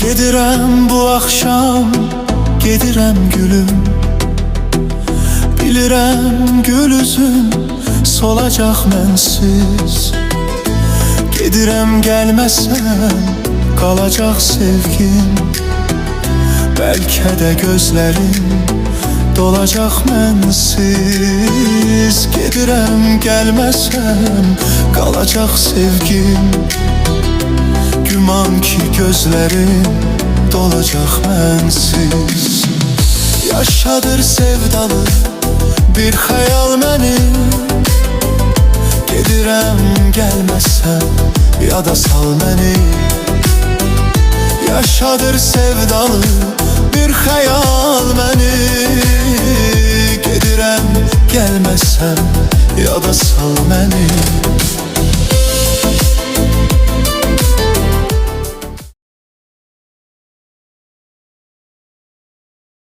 Gedirəm bu axşam, gedirəm gülüm. Bilirəm gül üzüm solacaq mənsiz. Gedirəm gəlməsəm qalacaq sevgim. Bəlkə də gözlərim dolacaq mənsiz. Gedirəm gəlməsəm qalacaq sevgim. Güman ki gözlərim dolacaq mənsiz. Yaşadır sevdalı bir xəyal məni. Gedirəm gəlməsəm yada sal məni. Yaşadır sevdalı bir xəyal məni. Gedirəm gəlməsəm yada sal məni.